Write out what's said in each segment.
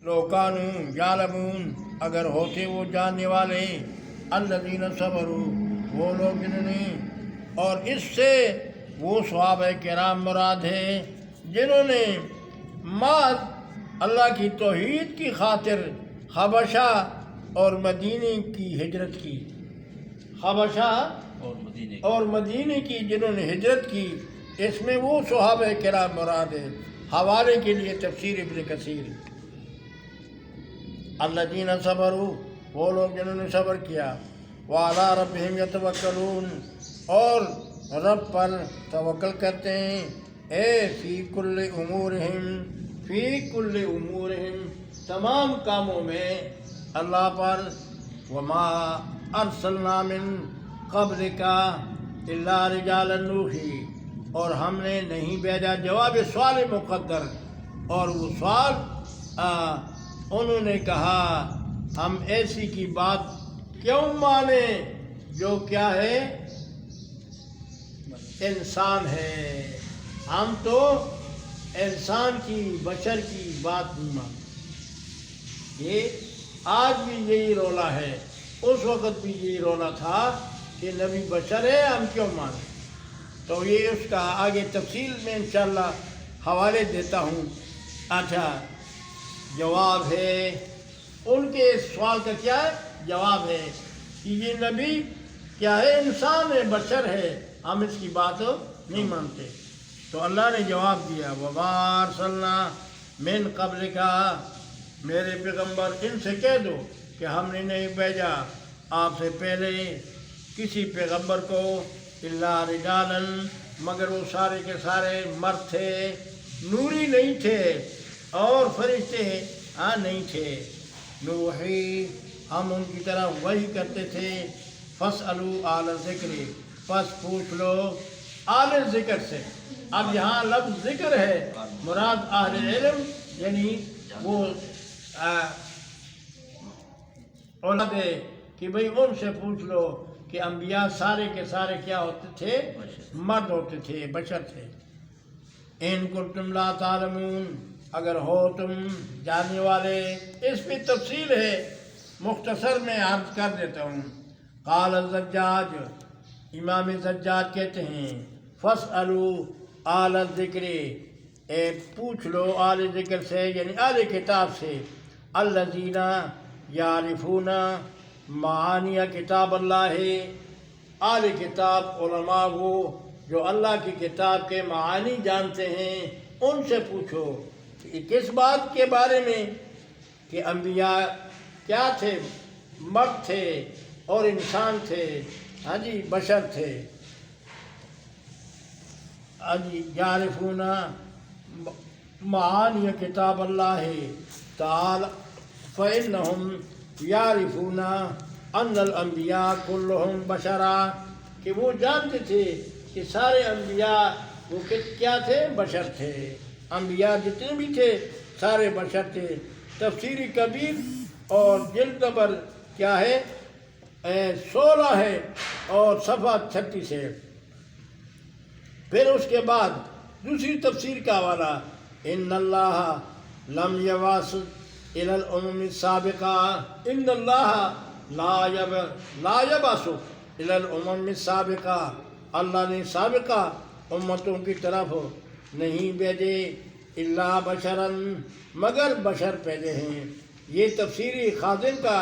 لو کانوا یعلمون، اگر ہوتے وہ جاننے والے، الذین صبروا، وہ لوگ جنہوں نے، اور اس سے وہ صحابہ کرام مراد ہے جنہوں نے ماذ اللہ کی توحید کی خاطر حبشہ اور مدینے کی ہجرت کی، حبشہ اور مدینے کی جنہوں نے ہجرت کی، اس میں وہ صحابہ کرام مراد ہے۔ حوالے کے لیے تفسیر ابن کثیر، الذین صبروا، وہ لوگ جنہوں نے صبر کیا، وعلی ربہم یتوکلون، اور رب پر توکل کرتے ہیں، اے فی کل امورہم، فی کل امورہم، تمام کاموں میں اللہ پر، وما ارسلنا من قبلک الا رجالا نوحی، اور ہم نے نہیں بھیجا، جواب سوال مقدر، اور وہ سوال انہوں نے کہا ہم ایسی کی بات کیوں مانیں جو کیا ہے، انسان ہے، ہم تو انسان کی، بشر کی بات نہیں مانتے۔ یہ آج بھی یہی رولا ہے، اس وقت بھی یہی رولا تھا کہ نبی بشر ہے، ہم کیوں مانیں؟ تو یہ اس کا آگے تفصیل میں انشاءاللہ حوالے دیتا ہوں۔ اچھا، جواب ہے ان کے سوال کا، کیا ہے جواب ہے کہ یہ نبی کیا ہے، انسان ہے، بشر ہے، ہم اس کی بات نہیں مانتے۔ تو اللہ نے جواب دیا، وما ارسلنا من قبلک، میرے پیغمبر ان سے کہہ دو کہ ہم نے نہیں بھیجا آپ سے پہلے کسی پیغمبر کو، الا رجالا، مگر وہ سارے کے سارے مرد تھے، نوری نہیں تھے اور فرشتے نہیں تھے، نوحی، ہم ان کی طرف وحی کرتے تھے، فاسألوا اہل الذکر، پس پوچھ لو اہل ذکر سے۔ اب یہاں لفظ ذکر ہے، مراد اہل علم، یعنی وہ علماء ہے کہ بھئی ان سے پوچھ لو کہ انبیاء سارے کے سارے کیا ہوتے تھے، مرد ہوتے تھے، بشر تھے۔ ان کنتم لا تعلمون، اگر ہو تم جاننے والے، اس پہ تفصیل ہے، مختصر میں عرض کر دیتا ہوں۔ قال الزجاج، امام زجاج کہتے ہیں، فاسألوا اہل الذکر، پوچھ لو اہل ذکر سے، یعنی اہل کتاب سے، الذین یعرفون معانی کتاب اللہ، اہل کتاب علماء وہ جو اللہ کی کتاب کے معانی جانتے ہیں، ان سے پوچھو کہ کس بات کے بارے میں، کہ انبیاء کیا تھے، مرد تھے اور انسان تھے، ہاں جی، بشر تھے، ہاں جی، یعرفون معانی کتاب اللہ تعالی، فإنہم یعرفون ان الانبیاء کلہم بشرا، کہ وہ جانتے تھے کہ سارے انبیاء وہ کیا تھے، بشر تھے، انبیاء جتنے بھی تھے سارے بشر تھے۔ تفسیر کبیر اور جلد نمبر کیا ہے 16 ہے اور صفحہ 36 ہے۔ پھر اس کے بعد دوسری تفسیر کا حوالہ، ان اللہ لم یبعث الی الامم السابقہ، ان اللہ لا یبعث الی الامم السابقہ، اللہ نے سابقہ امتوں کی طرف نہیں بھیجے، الا بشرا، مگر بشر پہلے ہیں۔ یہ تفسیری خازن کا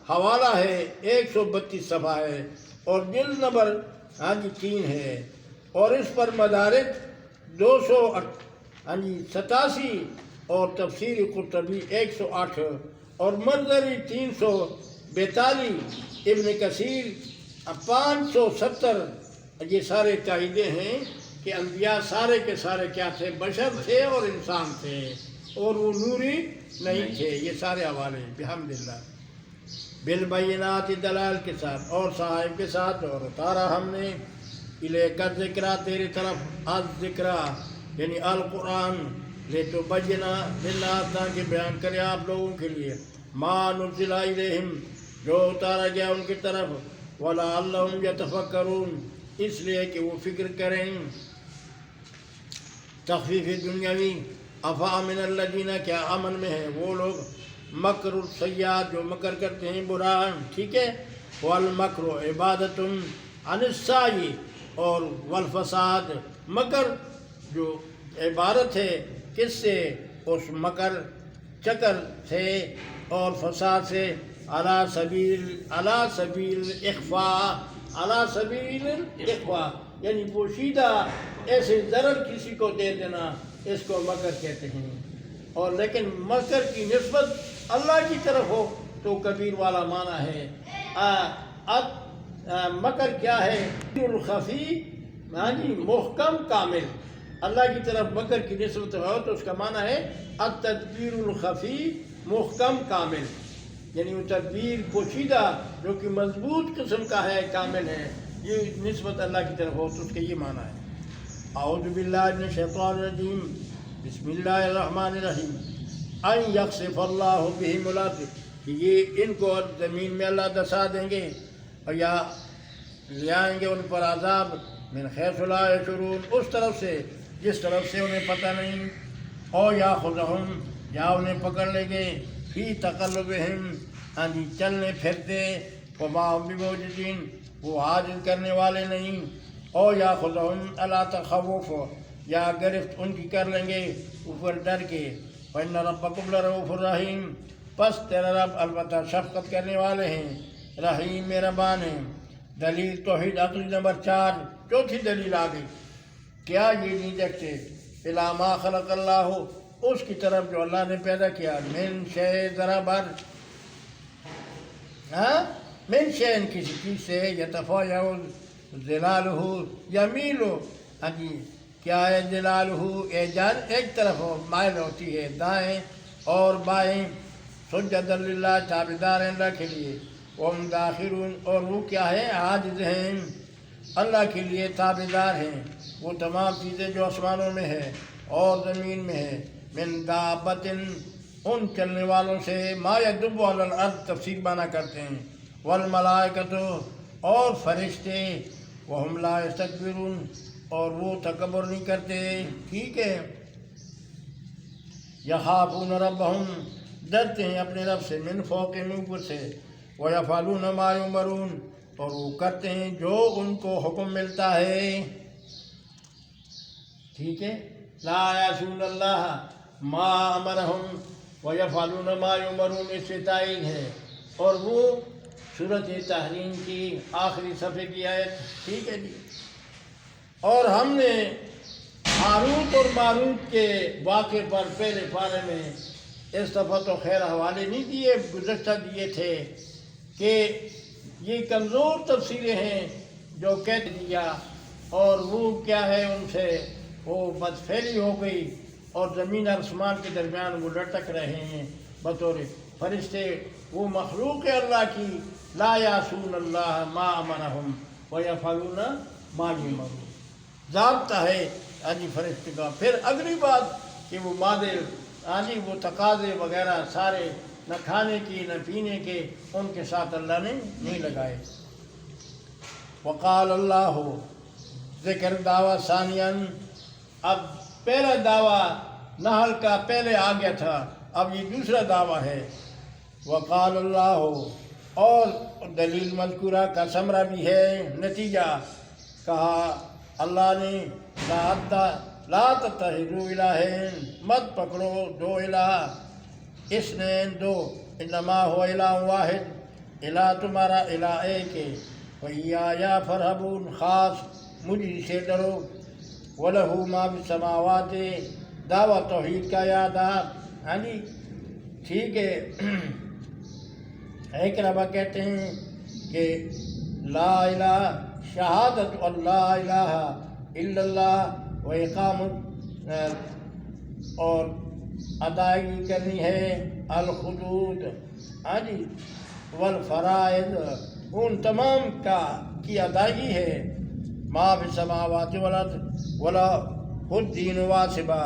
حوالہ ہے، 132 صفحہ ہے اور جلد نمبر 3 ہے، اور اس پر مدارک 287 اور تفسیر قرطبی 108 اور منظری 342، ابن کثیر 570، یہ سارے تائیدیں ہیں کہ انبیاء سارے کے سارے کیا تھے، بشر تھے اور انسان تھے، اور وہ نوری نہیں تھے۔ یہ سارے حوالے بحمداللہ بالبینات، دلائل کے ساتھ اور صحائف کے ساتھ، اور اتارا ہم نے الیک ذکرہ، تیری طرف، الذکرہ یعنی القرآن، لتبین للناس، تاکہ بیان کرے آپ لوگوں کے لیے، ما نزل الیہم، جو اتارا گیا ان کی طرف، ولعلہم یتفکرون، اس لیے کہ وہ فکر کریں۔ تخفیف دنیاوی، افامن الذین، کیا امن میں ہے وہ لوگ، مکر السیئات جو مکر کرتے ہیں برا، ٹھیک ہے، والمکر عبادت عن السعی، اور والفساد مکر جو عبارت ہے کس سے، اس مکر چکر سے اور فساد سے، علی سبیل الاخفاء، یعنی پوشیدہ ایسے ضرر کسی کو دے دینا، اس کو مکر کہتے ہیں۔ اور لیکن مکر کی نسبت اللہ کی طرف ہو تو کبیر والا معنی ہے۔ مکر کیا ہے؟ الخفی، ہاں جی، محکم کامل۔ اللہ کی طرف مکر کی نسبت ہو تو اس کا معنی ہے التدبیر الخفی محکم کامل، یعنی وہ تدبیر پوشیدہ جو کہ مضبوط قسم کا ہے، کامل ہے، یہ نسبت اللہ کی طرف ہو تو اس کا یہ معنی ہے۔ اعوذ باللہ من الشیطان الرجیم، بسم اللہ الرحمن الرحیم۔ ان یخسف اللہ بہم الارض، کہ یہ ان کو زمین میں اللہ دسا دیں گے، اور یا لے آئیں گے ان پر عذاب، من حیث لا یشعرون، اس طرف سے جس طرف سے انہیں پتہ نہیں، او یاخذہم، یا انہیں پکڑ لیں گے، فی تقلبہم، ہاں جی، چلنے پھرتے، وما ہم بمعجزین، وہ عاجز کرنے والے نہیں، او یاخذہم علی تخوف، یا گرفت ان کی کر لیں گے اوپر ڈر کے، فإن ربکم لرؤوف الرحیم، پس تیرا رب البتہ شفقت کرنے والے ہیں، رحیم مہربان ہیں۔ دلیل توحید عقلی نمبر 4، چوتھی دلیل آ گئی، کیا یہ نہیں دیکھتے الی ما خلق اللہ، اس کی طرف جو اللہ نے پیدا کیا، من شے، ذرا بر، من شے، کسی چیز سے، یتفاعل ظلالہ، یمیل، ہاں جی، کیا ہے ظلالہ، ایک طرف مائل ہوتی ہے، دائیں اور بائیں، سجدا للہ، تابعدار ہیں اللہ کے لیے، وہم داخرون، اور وہ کیا ہے، عاجز ہیں، اللہ کے لیے تابعدار ہیں، وہ تمام چیزیں جو آسمانوں میں ہے اور زمین میں ہے، من دابت، ان چلنے والوں سے، ما یدب علی الارض، تفسیر معنی کرتے ہیں، والملائکۃ، اور فرشتے، وہم لا یستکبرون، اور وہ تکبر نہیں کرتے، ٹھیک ہے، یخافون ربہم، ڈرتے ہیں اپنے رب سے، من فوقہم، اوپر سے، ویفعلون ما یؤمرون، اور وہ کرتے ہیں جو ان کو حکم ملتا ہے، ٹھیک ہے، لا یعصون اللہ ما امرہم ویفعلون ما یؤمرون، اس سے تائید ہے، اور وہ سورۃ تحریم کی آخری صفحے کی آیت، ٹھیک ہے جی۔ اور ہم نے ہاروت اور ماروت کے واقعے پر پہلے پارے میں اس دفعہ تو خیر حوالے نہیں دیے، گزشتہ دیے تھے کہ یہ کمزور تفسیریں ہیں جو کہہ دیا، اور وہ کیا ہے، ان سے وہ بدفعلی ہو گئی، اور زمین اور آسمان کے درمیان وہ لٹک رہے ہیں بطور فرشتے، وہ مخلوق اللہ کی، لا یعصون اللہ ما امرہم ویفعلون ما یؤمرون، ضابطہ ہے آجی فرشتے کا۔ پھر اگلی بات کہ وہ مادے، آجی وہ تقاضے وغیرہ سارے، نہ کھانے کی نہ پینے کے، ان کے ساتھ اللہ نے نہیں لگائے۔ وقال اللہ، ذکر دعویٰ ثانیاً، اب پہلا دعویٰ نحل کا پہلے آ گیا تھا، اب یہ دوسرا دعویٰ ہے۔ وقال اللہ، اور دلیل مذکورہ کا ثمرہ بھی ہے، نتیجہ، کہا اللہ نے، لا تتخذوا الہین، مت پکڑو دو الہ، اثنین، دو، انما ہو الہ واحد، الہ تمہارا الہ ایک ہے، وَإِيَّايَ فَارْهَبُونِ، خاص مجھے سے ڈرو، وَلَهُ مَا فِي السَّمَاوَاتِ، دعویٰ توحید کا یاد آ، ہاں جی، ٹھیک ہے۔ اقربا کہتے ہیں کہ لا الہ، شہادت اللہ الہ الا اللہ، و اقام، اور ادائیگی کرنی ہے، الحدود، ہاں جی، والفرائض، ان تمام کی ادائیگی ہے، ما فی السماوات والارض، ولا الدین واصبہ،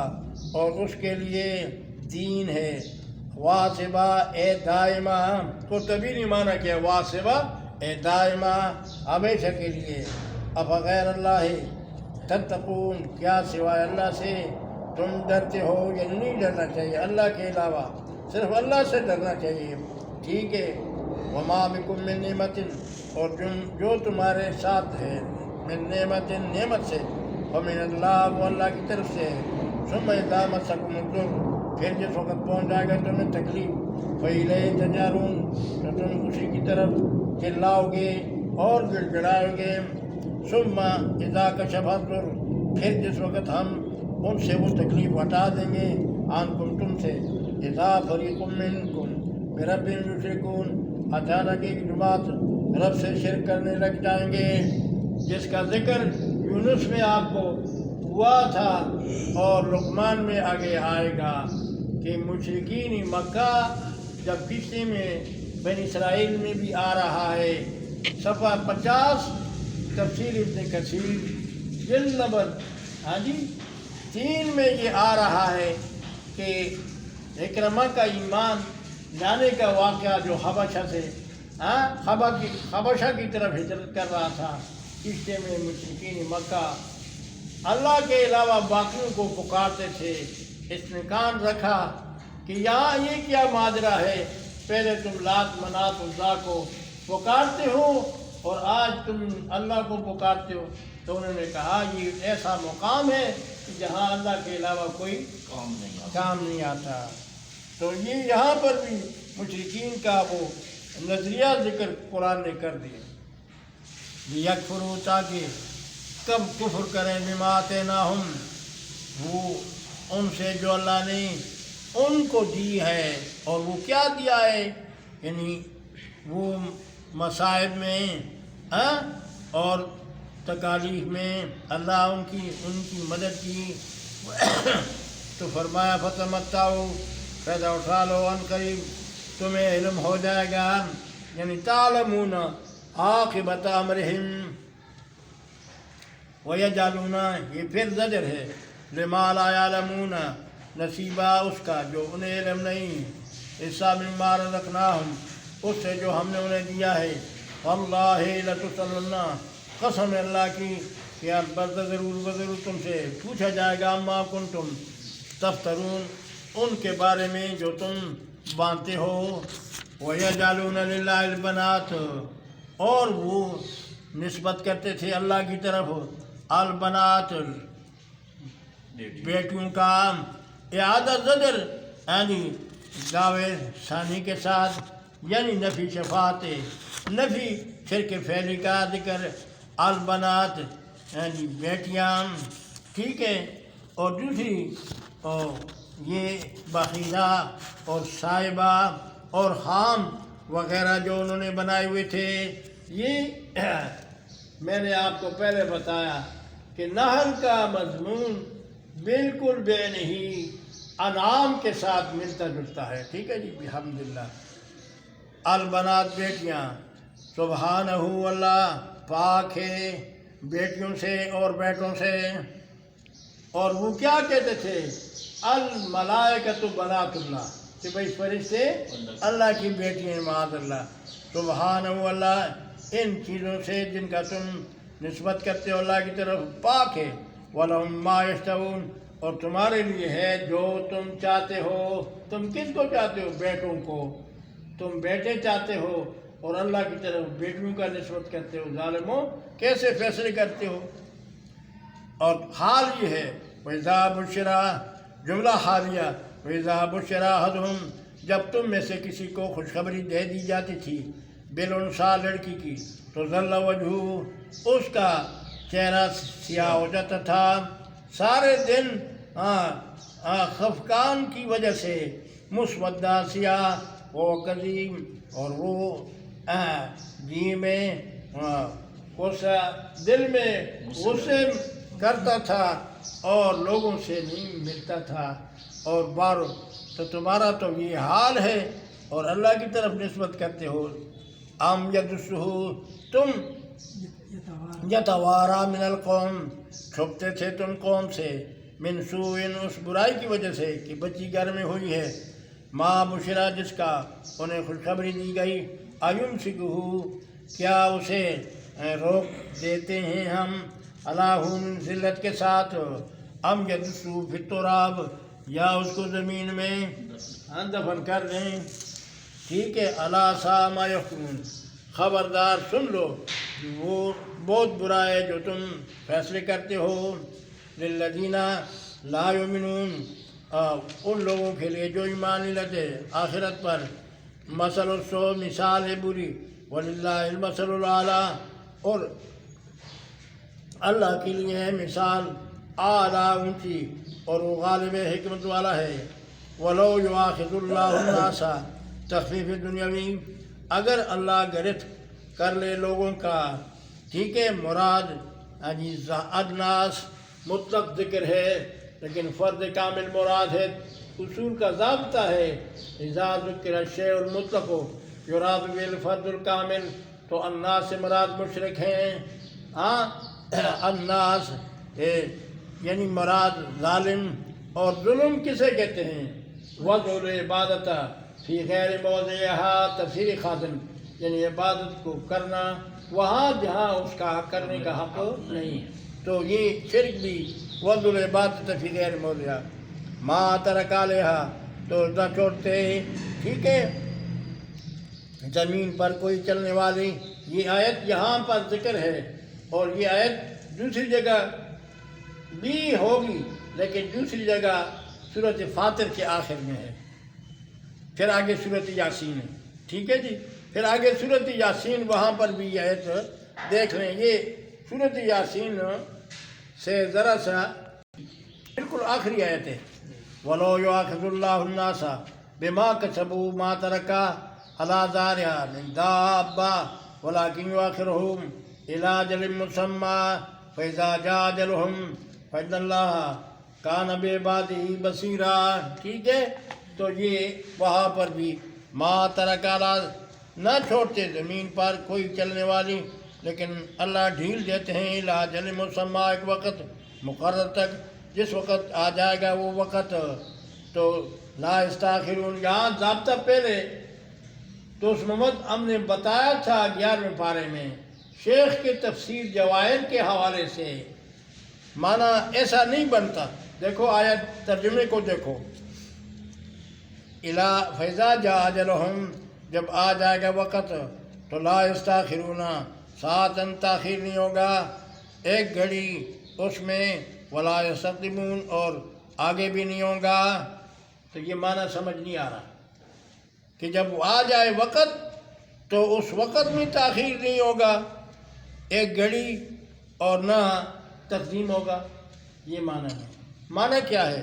اور اس کے لیے دین ہے، واصبہ، اے دائمہ، کو کبھی نہیں مانا کیا، واصبہ اے دائمہ، ہمیشہ کے لیے، افغیر اللہ تتقون، کیا سوائے اللہ سے تم ڈرتے ہو، یعنی نہیں ڈرنا چاہیے اللہ کے علاوہ، صرف اللہ سے ڈرنا چاہیے، ٹھیک ہے۔ وما بکم من نعمت، اور جو تمہارے ساتھ ہے، من نعمت، نعمت سے، ومن اللہ، وہ اللہ کی طرف سے ہے۔ ثم اذا مسکم الضر، پھر جس وقت پہنچ جائے گا تمہیں تکلیف، فإلیہ تجارون، تو تم اسی کی طرف چلاؤ گے اور گڑ گڑاؤ گے۔ ثم اذا کشف الضر، پھر جس وقت ہم ان سے وہ تکلیف ہٹا دیں گے، عنکم، تم سے، اذا فریق منکم بربہم یشرکون، اچانک ایک جماعت رب سے شرک کرنے لگ جائیں گے، جس کا ذکر یونس میں آپ کو ہوا تھا اور لقمان میں آگے آئے گا کہ مشرکین مکہ جب کشتی میں بنی اسرائیل میں بھی آ رہا ہے، صفحہ 50 تفسیر ابن کثیر جلد نمبر 3 میں یہ آ رہا ہے کہ اکرمہ کا ایمان لانے کا واقعہ جو حبشہ سے حبشہ کی طرف ہجرت کر رہا تھا، کشتے میں مشرکین مکہ اللہ کے علاوہ باقیوں کو پکارتے تھے۔ اس نے کان رکھا کہ یہاں یہ کیا ماجرا ہے، پہلے تم لات منات عزا کو پکارتے ہو اور آج تم اللہ کو پکارتے ہو۔ تو انہوں نے کہا یہ ایسا مقام ہے کہ جہاں اللہ کے علاوہ کوئی کام نہیں آتا۔ تو یہ یہاں پر بھی مشرکین کا وہ نظریہ ذکر قرآن نے کر دیا، لیکفروا، تاکہ کب کفر کریں، بما آتیناہم، وہ ان سے جو اللہ نے ان کو دی ہے۔ اور وہ کیا دیا ہے؟ یعنی وہ مصائب میں اور تکالیف میں اللہ ان کی مدد کی۔ تو فرمایا فتمتعوا، فائدہ اٹھا لو، ان قریب تمہیں علم ہو جائے گا، یعنی تعلمون عاقبت امرہم ویجعلون، یہ پھر زجر ہے، لما لا یعلمون، نصیبہ اس کا جو انہیں علم نہیں، حصہ مما رزقناہم، اس سے جو ہم نے انہیں دیا ہے۔ واللہ لتسألن، قسم اللہ کی کہ البتہ ضرور تم سے پوچھا جائے گا، اما کنتم تفترون، ان کے بارے میں جو تم باندھتے ہو۔ وَيَجْعَلُونَ لِلَّهِ الْبَنَاتِ، اور وہ نسبت کرتے تھے اللہ کی طرف البنات، بیٹیوں کا، اعادہ زجر یعنی دعوے ثانی کے ساتھ، یعنی نفی شفاعت، نفی شرک فعلی کا ذکر، البنات یعنی بیٹیاں، ٹھیک ہے۔ اور دوسری یہ بخیلہ اور صاحبہ اور خام وغیرہ جو انہوں نے بنائے ہوئے تھے، یہ میں نے آپ کو پہلے بتایا کہ نحل کا مضمون بالکل بے نہیں انعام کے ساتھ ملتا جلتا ہے، ٹھیک ہے جی، الحمدللہ۔ البنات، بیٹیاں، سبحانہ، اللہ پاک ہے بیٹیوں سے اور بیٹوں سے۔ اور وہ کیا کہتے تھے؟ الملائکۃ بنات اللہ، کہ بھائی فرشتے اللہ کی بیٹی ہیں، معاذ اللہ۔ سبحانہ، اللہ ان چیزوں سے جن کا تم نسبت کرتے ہو اللہ کی طرف، پاک ہے۔ وَلَهُم مَّا يَشْتَهُونَ، اور تمہارے لیے ہے جو تم چاہتے ہو۔ تم کس کو چاہتے ہو؟ بیٹوں کو، تم بیٹے چاہتے ہو اور اللہ کی طرف بیٹیوں کا نسبت کرتے ہو، ظالموں کیسے فیصلے کرتے ہو؟ اور حال یہ ہے، وَإِذَا بُشِّرَ، جملہ حالیہ، وَإِذَا بُشِّرَ أَحَدُهُمْ، جب تم میں سے کسی کو خوشخبری دے دی جاتی تھی، بالانثیٰ، لڑکی کی، تو ظل وجہہ، اس کا چہرہ سیاہ ہو جاتا تھا، سارے دن خفقان کی وجہ سے، مسودہ، سیاہ، وہ قدیم، اور وہ جی میں غصہ، دل میں غصے کرتا تھا اور لوگوں سے نہیں ملتا تھا۔ اور بارو، تو تمہارا تو یہ حال ہے اور اللہ کی طرف نسبت کرتے ہو۔ ام یدسہ، تم یتوارا من القوم، چھپتے تھے تم قوم سے، من سوء، اس برائی کی وجہ سے کہ بچی گھر میں ہوئی ہے، ما بشرا، جس کا انہیں خوشخبری دی گئی، ایمسکہ، کیا اسے روک دیتے ہیں ہم، علی ہون، ذلت کے ساتھ، ام یدسہ فی التراب، یا اس کو زمین میں دفن کر دیں. ٹھیک ہے. الا ساء ما یحکمون، خبردار سن لو وہ بہت برا ہے جو تم فیصلے کرتے ہو. للذین لا یؤمنون، ان لوگوں کے لیے جو ایمان نہیں لاتے آخرت پر. مثل السوء، مثال ہے بری. وللہ المثل الاعلیٰ، اور اللہ کے لیے ہے مثال اعلیٰ اونچی، اور وہ غالب حکمت والا ہے. ولو یؤاخذ اللہ الناس، تخفیف دنیاوی، اگر اللہ گرفت کر لے لوگوں کا. ٹھیک ہے. مراد ادناس مطلق ذکر ہے، لیکن فرد کامل مراد ہے. اصول کا ضابطہ ہے اذا ذکر الشیء المطلق یراد به الفرد الکامل. تو الناس سے مراد مشرک ہیں. الناس یعنی مراد ظالم. اور ظلم کسے کہتے ہیں؟ وضع العبادت فی غیر موضعها، تفسیر خازن، یعنی عبادت کو کرنا وہاں جہاں اس کا کرنے کا حق نہیں ہے. تو یہ شرک بھی وضع العبادت فی غیر موضعها. ما ترک علیہا، تو نہ چھوڑتے. ٹھیک ہے. زمین پر کوئی چلنے والی، یہ آیت یہاں پر ذکر ہے، اور یہ آیت دوسری جگہ بھی ہوگی، لیکن دوسری جگہ سورۃ فاطر کے آخر میں ہے. پھر آگے سورۃ یاسین ہے. ٹھیک ہے جی. پھر آگے سورۃ یاسین، وہاں پر بھی یہ آیت دیکھ لیں. یہ سورۃ یاسین سے ذرا سا بالکل آخری آیت ہے. وَلَوْ يُؤَاخِذُ اللَّهُ النَّاسَ بِمَا كَسَبُوا مَا تَرَكَ عَلَىٰ ظَهْرِهَا مِن دَابَّةٍ وَلَٰكِنْ يُؤَخِّرُهُمْ إِلَىٰ أَجَلٍ مُّسَمًّى فَإِذَا جَاءَ أَجَلُهُمْ فَإِنَّ اللَّهَ كَانَ بِعِبَادِهِ بَصِيرًا. ٹھیک ہے. تو یہ وہاں پر بھی ما ترک علی، نہ چھوڑتے زمین پر کوئی چلنے والی، لیکن اللہ ڈھیل دیتے ہیں. الی اجل مسمى، ایک وقت مقرر تک، جس وقت آ جائے گا وہ وقت. تو لا استاخرون، یہاں ضابطہ پہلے تو اس محمد ہم نے بتایا تھا 11ویں پارے میں شیخ کے تفسیر جواہر کے حوالے سے. معنی ایسا نہیں بنتا. دیکھو آیت ترجمے کو دیکھو. الا فیضا جا اجلہم، جب آ جائے گا وقت تو لا استاخرون، ساعتاً تاخیر نہیں ہوگا ایک گھڑی اس میں. ولا یستقدمون، اور آگے بھی نہیں ہوگا. تو یہ معنی سمجھ نہیں آ رہا کہ جب آ جائے وقت تو اس وقت میں تاخیر نہیں ہوگا ایک گھڑی، اور نہ تقدیم ہوگا. یہ معنی ہے. معنی کیا ہے؟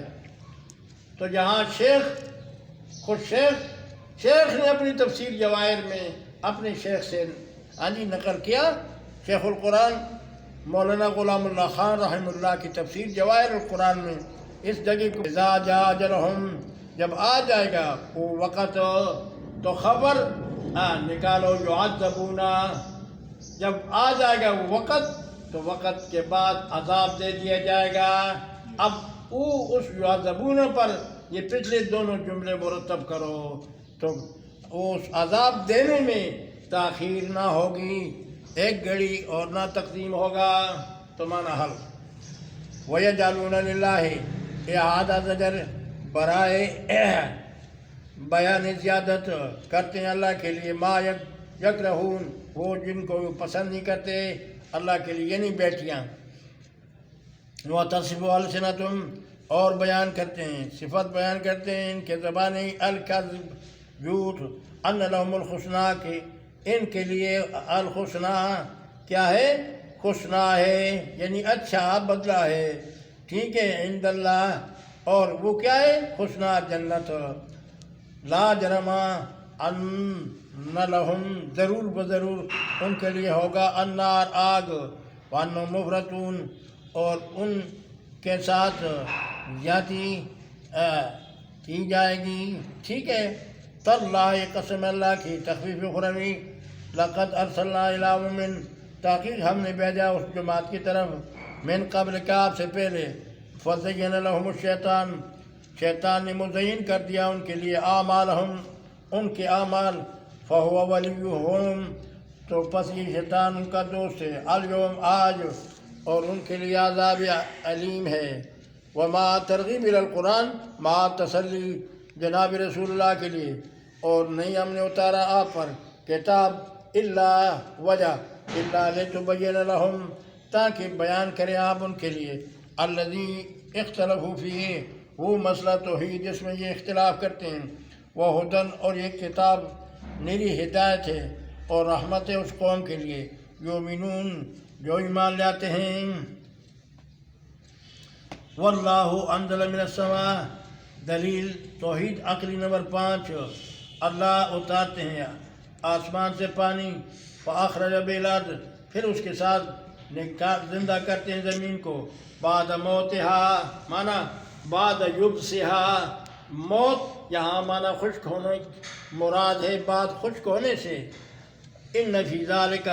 تو جہاں خود شیخ نے اپنی تفسیر جواہر میں اپنے شیخ سے نقل کیا. شیخ القرآن مولانا غلام اللہ خان رحمہ اللہ کی تفسیر جواہر القرآن میں اس جگہ کو اذا جاء اجلہم، جب آ جائے گا وہ وقت تو خبر نکالو یعذبون، جب آ جائے گا وہ وقت تو وقت کے بعد عذاب دے دیا جائے گا. اب اس یعذبون پر یہ پچھلے دونوں جملے مرتب کرو تو اس عذاب دینے میں تاخیر نہ ہوگی ایک گھڑی، اور نہ تقدیم ہوگا. تو معنی حل. وَيَجْعَلُونَ لِلَّهِ اعادہ زجر برائے بیان زیادت کرتے ہیں اللہ کے لیے. ما یکرہون، وہ جن کو پسند نہیں کرتے اللہ کے لیے، یعنی بیٹیاں. وَتَصِفُ أَلْسِنَتُهُمْ، اور بیان کرتے ہیں، صفت بیان کرتے ہیں ان کے زبانیں، الکذب، جھوٹ، ان لہم الحسنی، کہ ان کے لیے الحسنی کیا ہے؟ حسنی ہے، یعنی اچھا بدلہ ہے. ٹھیک ہے. عند اللہ، اور وہ کیا ہے؟ حسنی جنت. لا جرم ان لہم، ضرور بضرور ان کے لیے ہوگا النار، آگ. وانہم مفرطون، اور ان کے ساتھ زیادتی کی جائے گی. ٹھیک ہے. تاللہ، قسم اللہ کی، تخفیف اخروی. لقد ارسلنا الی امم، تحقیق ہم نے بھیجا اس جماعت کی طرف، من قبل کا، آپ سے پہلے. فزین لہم الشیطان، شیطان نے مزین کر دیا ان کے لیے اعمالہم، ان کے اعمال. فہو ولیہم، تو پس یہ شیطان ان کا دوست ہے. الیوم، آج، اور ان کے لیے عذاب علیم ہے. وما ترغیب الی القرآن، ما تسلی جناب رسول اللہ کے لیے، اور نہیں ہم نے اتارا آپ پر کتاب اللہ وجہ اللہ لتبین لہم، تاکہ بیان کریں آپ ان کے لیے الذی اختلفوا فیہ، وہ مسئلہ توحید جس میں یہ اختلاف کرتے ہیں، وہ ہدن، اور یہ کتاب میری ہدایت ہے اور رحمت ہے اس قوم کے لیے یؤمنون جو ایمان لاتے ہیں۔ واللہ انزل من السماء، دلیل توحید عقلی نمبر 5، اللہ اتارتے ہیں آسمان سے پانی، فاخرج به الارض، پھر اس کے ساتھ زندہ کرتے ہیں زمین کو، بعد موتها مانا بعد یبسها، موت یہاں مانا خشک ہونے مراد ہے، بعد خشک ہونے سے۔ ان فی ذالک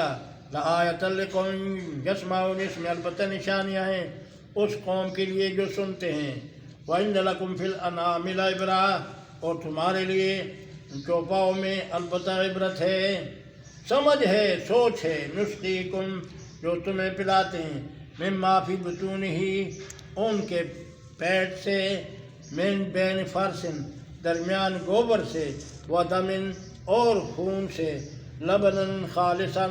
لآیۃ لقوم یسمعون، اس میں البتہ نشانیاں ہیں اس قوم کے لیے جو سنتے ہیں۔ وَإِنَّ لَكُمْ فِي الْأَنْعَامِ لَعِبْرَةً، اور تمہارے لیے چوپاؤں میں البتہ عبرت ہے، سمجھ ہے، سوچ ہے۔ نسقیکم، جو تمہیں پلاتے ہیں، مما فی بطونہ، ان کے پیٹ سے، من بین فرسن، درمیان گوبر سے، ودم، اور خون سے، لبنن خالصا،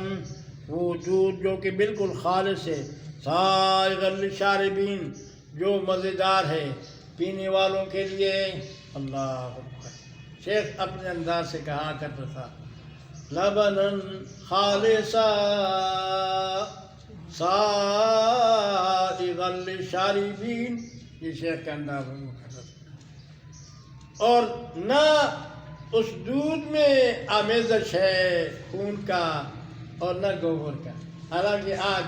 وہ دودھ جو کہ بالکل خالص ہے، سائغا للشاربین، جو مزیدار ہے پینے والوں کے لیے۔ اللہ اکبر، شیخ اپنے انداز سے کہا کرتا تھا لبنن خالصا سائغا للشاربین، یہ شیخ کا انداز کرتا تھا۔ اور نہ اس دودھ میں آمیزش ہے خون کا اور نہ گوبر کا، حالانکہ آج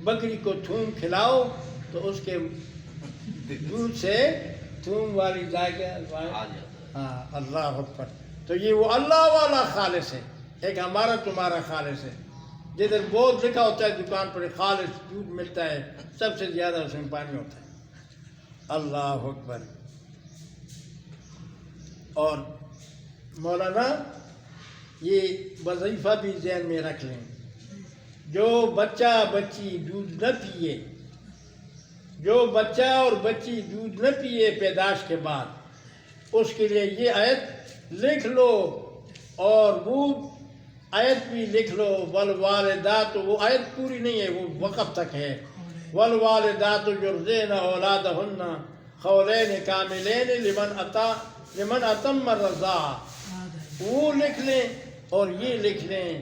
بکری کو تھوم کھلاؤ تو اس کے دودھ سے تھوم والی ذائقہ، ہاں اللہ اکبر۔ تو یہ وہ اللہ والا خالص ہے، ایک ہمارا تمہارا خالص ہے۔ جدھر بورڈ لکھا ہوتا ہے دکان پر خالص دودھ ملتا ہے، سب سے زیادہ اس میں پانی ہوتا ہے۔ اللہ اکبر۔ اور مولانا یہ وظیفہ بھی ذہن میں رکھ لیں، جو بچہ بچی دودھ نہ پیے، جو بچہ اور بچی دودھ نہ پیے پیدائش کے بعد، اس کے لیے یہ آیت لکھ لو، اور وہ آیت بھی لکھ لو، والوالدات، وہ آیت پوری نہیں ہے، وہ وقف تک ہے، والوالدات یرضعن اولادہن حولین کاملین لمن اتم الرضاعہ، وہ لکھ لیں اور یہ لکھ لیں،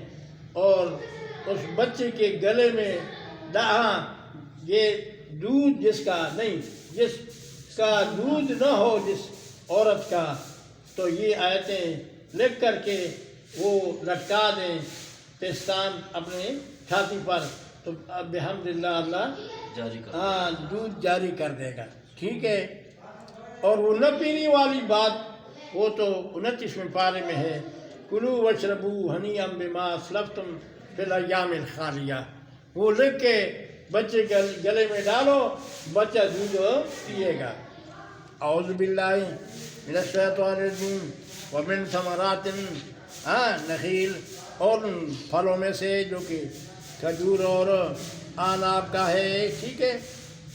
اور اس بچے کے گلے میں یہ دودھ جس کا نہیں، جس کا دودھ نہ ہو جس عورت کا، تو یہ آیتیں لکھ کر کے وہ لٹکا دیں پستان اپنے چھاتی پر، تو بحمداللہ اللہ دودھ جاری کر دے گا، ٹھیک ہے۔ اور وہ نہ پینے والی بات وہ تو 29ویں پارے میں ہے، کلوا واشربوا ہنیئا بما اسلفتم فی الایام الخالیہ، وہ لکھ کے بچے کے گلے میں ڈالو، بچہ دودھ پیے گا۔ اعوذ باللہ من الشیطان الرجیم ومن ثمرات نخیل، اور ان پھلوں میں سے جو کہ کھجور اور عناب کا ہے، ٹھیک ہے۔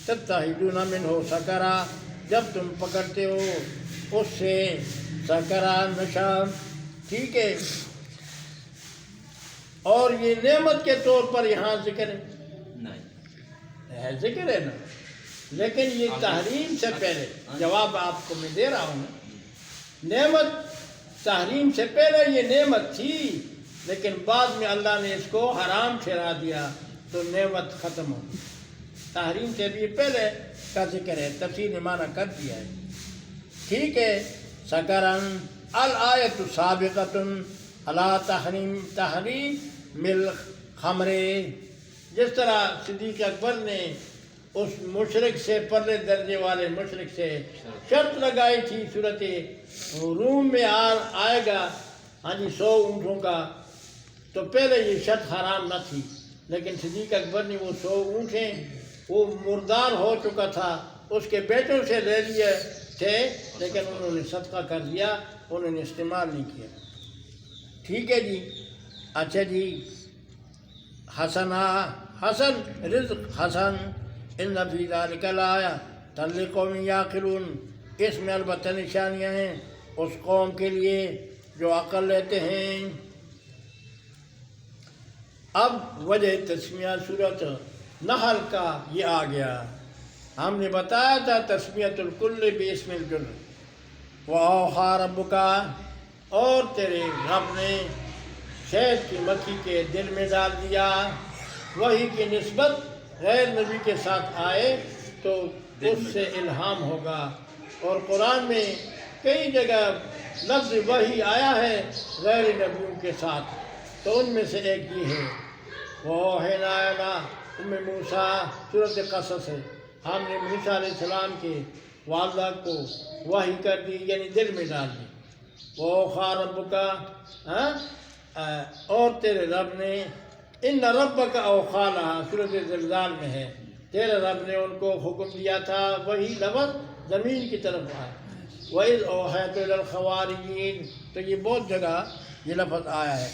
تتخذون منہ سکرا، جب تم پکڑتے ہو اس سے سکرا، نشہ، ٹھیک ہے۔ اور یہ نعمت کے طور پر یہاں ذکر ہے، ذکر ہے نا، لیکن یہ تحریم سے پہلے، جواب آپ کو میں دے رہا ہوں، نعمت تحریم سے پہلے یہ نعمت تھی، لیکن بعد میں اللہ نے اس کو حرام ٹھہرا دیا تو نعمت ختم ہو گئی۔ تحریم سے بھی پہلے کا ذکر ہے، تفصیل معنی کر دیا ہے، ٹھیک ہے۔ سکرن الآیت سابقۃ علی تحریم الخمر، جس طرح صدیق اکبر نے اس مشرک سے، پرلے درجے والے مشرک سے شرط لگائی تھی، صورت روم میں آئے گا، ہاں جی 100 اونٹوں کا، تو پہلے یہ شرط حرام نہ تھی، لیکن صدیق اکبر نے وہ 100 اونٹیں، وہ مردار ہو چکا تھا، اس کے بیٹوں سے لے لیے تھے، لیکن انہوں نے صدقہ کر دیا، انہوں نے استعمال نہیں کیا، ٹھیک ہے جی۔ اچھا جی، حسن رزق حسن، ان فی ذلک لآیۃ لقوم یعقلون، اس میں البتہ نشانیاں ہیں اس قوم کے لیے جو عقل لیتے ہیں۔ اب وجہ تسمیہ صورت نحل کا یہ آ گیا۔ ہم نے بتایا تھا تسمیۃ الکل باسم الجل، وَأَوْحَىٰ رَبُّكَ، اور تیرے رب نے شہد کی مکھی کے دل میں ڈال دیا۔ وحی کی نسبت غیر نبی کے ساتھ آئے تو اس سے الہام ہوگا، اور قرآن میں کئی جگہ لفظ وحی آیا ہے غیر نبیوں کے ساتھ، تو ان میں سے ایک یہ ہے وَأَوْحَيْنَا إِلَىٰ أُمِّ مُوسَىٰ، سورۃ قصص ہے۔ ہم نے موسیٰ علیہ السلام کے والدہ کو وحی کر دی، یعنی دل میں ڈال دی۔ وَأَوْحَىٰ رَبُّكَ، اور تیرے رب نے، ان ربک اوحیٰ لہا، سورۃ زلزال میں ہے، تیرے رب نے ان کو حکم دیا تھا۔ وہی لفظ زمین کی طرف آیا، وَإِذْ أَوْحَيْتُ إِلَى الْحَوَارِيِّينَ، تو یہ بہت جگہ یہ لفظ آیا ہے۔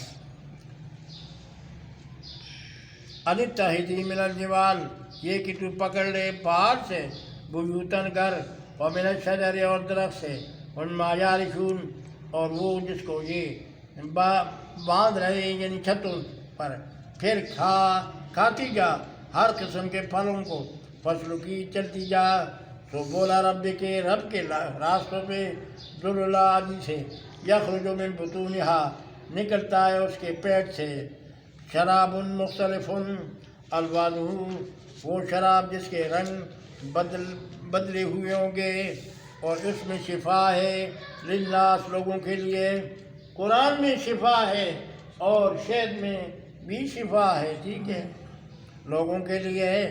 أَنِ اتَّخِذِي مِنَ الْجِبَالِ، یہ کہ تو پکڑ لے پہاڑ سے، بیوتاً گھر، وَمِنَ الشَّجَرِ، اور درخت سے، وَمِمَّا يَعْرِشُونَ، اور وہ جس کو یہ باندھ رہے یعنی چھتوں پر، پھر کھاتی جا ہر قسم کے پھلوں کو، فصلوں کی چلتی جا، تو بولا رب کے راستوں پہ، ذُلُّلَ آدی سے، یخرج من بطونہا، نکلتا ہے اس کے پیٹ سے، شراب مختلف الوانہ، وہ شراب جس کے رنگ بدلے ہوئے ہوں گے، اور اس میں شفا ہے للناس، لوگوں کے لیے۔ قرآن میں شفا ہے اور شہد میں بھی شفا ہے، ٹھیک ہے، لوگوں کے لیے ہے۔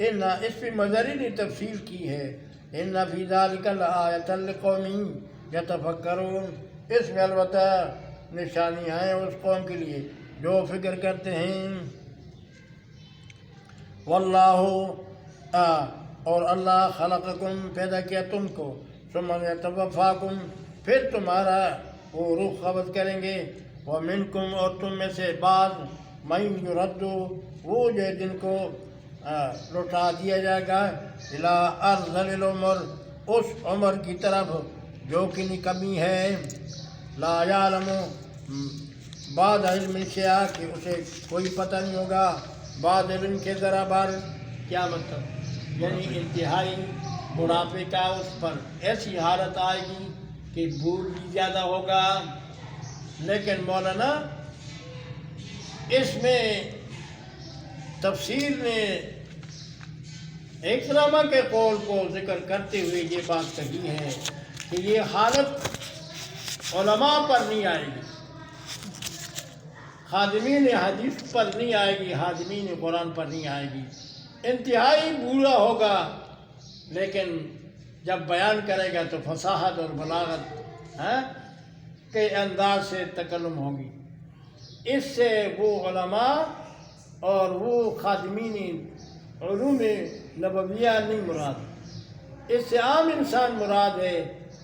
اس پہ مظہری نے تفصیل کی ہے، ان فی ذلک لآیۃ لقوم یتفکرون، اس میں البتہ نشانیاں ہیں اس قوم کے لیے جو فکر کرتے ہیں۔ واللہ، اور اللہ خلقکم، پیدا کیا تم کو، ثم یتوفاکم، پھر تمہارا وہ روح قبض کریں گے، ومنکم، اور تم میں سے بعض، من یرد، وہ جو جن کو لوٹا دیا جائے گا، الی ارذل العمر، اس عمر کی طرف جو کہ کمی ہے، لا یعلم، بعد علم شیئا، کہ اسے کوئی پتہ نہیں ہوگا، بعد علم کے ذرا بار، کیا مطلب، یعنی انتہائی بڑھاپے کا اس پر ایسی حالت آئے گی کہ بھول بھی زیادہ ہوگا۔ لیکن مولانا اس میں تفسیر نے اکرامہ کے قول کو ذکر کرتے ہوئے یہ بات کہی ہے کہ یہ حالت علماء پر نہیں آئے گی، خادمین حدیث پر نہیں آئے گی، خادمین قرآن پر نہیں آئے گی، انتہائی بوڑھا ہوگا، لیکن جب بیان کرے گا تو فصاحت اور بلاغت کے انداز سے تکلم ہوگی۔ اس سے وہ علماء اور وہ خادمین علوم نبویہ نہیں مراد، اس سے عام انسان مراد ہے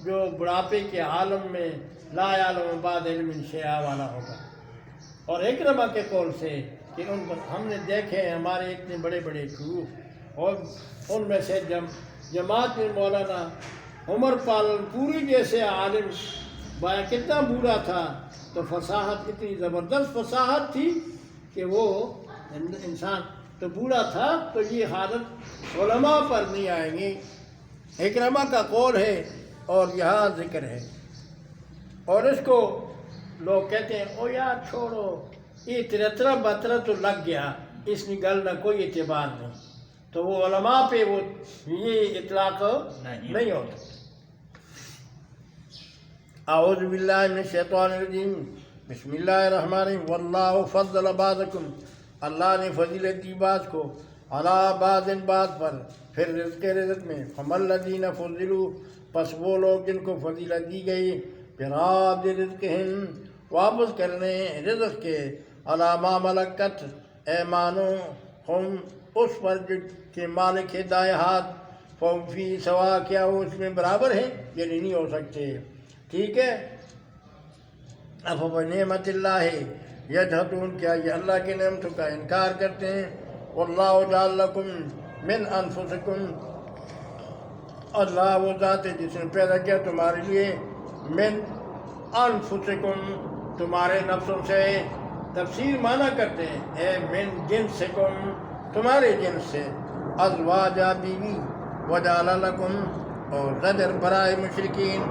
جو بڑھاپے کے عالم میں لا یعلم بعد علم شیئا والا ہوگا۔ اور اکرمہ کے قول سے کہ ان پر ہم نے دیکھے ہمارے اتنے بڑے بڑے شیوخ، اور ان میں سے جماعت میں مولانا عمر پالن پوری جیسے عالم بایا کتنا بوڑھا تھا، تو فصاحت اتنی زبردست فصاحت تھی کہ وہ انسان تو بوڑھا تھا، تو یہ حالت علماء پر نہیں آئیں گی۔ اکرمہ کا قول ہے اور یہاں ذکر ہے، اور اس کو لوگ کہتے ہیں او یار چھوڑو، یہ ترترا بترا تو لگ گیا، اس کی گل نہ کوئی اعتبار نہیں، تو وہ علماء پہ وہ یہ اطلاق نہیں ہوتا۔ اعوذ باللہ من الشیطان الرجیم، بسم اللہ الرحمن الرحیم، واللہ فضل بعضکم، اللہ نے فضیلت دی بعض کو، علی بعض بعض پر، پھر رزق میں، فما الذین فضلوا، پس وہ لوگ جن کو فضیلت دی گئی، براد رزقہم، واپس کرنے رزق کے، علی ما ملکت ایمانہم، اس پر کے مالک دائیں ہاتھ، فہم فی سوا، کیا وہ اس میں برابر ہیں، یعنی نہیں ہو سکتے، ٹھیک ہے۔ افبنعمت اللہ یجحدون، کیا یہ اللہ کی نعمتوں کا انکار کرتے ہیں۔ واللہ جعل لکم من انفسکم، اللہ وہ ذات ہے جس نے پیدا کیا تمہارے لیے من انفسکم تمہارے نفسوں سے، تفسیر معنی کرتے ہیں اے من جنسکم تمہارے جنس سے، ازواجا بیوی، وجعل لکم اور زجر برائے مشرکین،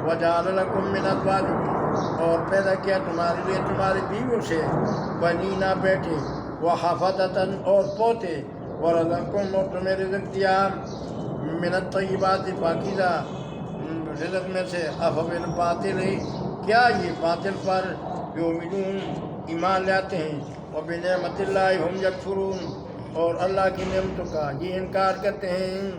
وجعل لکم من ازواجکم اور پیدا کیا تمہارے لیے تمہاری بیویوں سے، بنینا بیٹے، وحفدتاً اور پوتے، ورزقکم اور تمہیں رزق دیا، من الطیبات پاکیزہ رزق میں سے، افبالباطل کیا یہ باطل پر یؤمنون ایمان لاتے ہیں، وبنعمت اللہ ہم یکفرون اور اللہ کی نعمتوں کا یہ انکار کرتے ہیں۔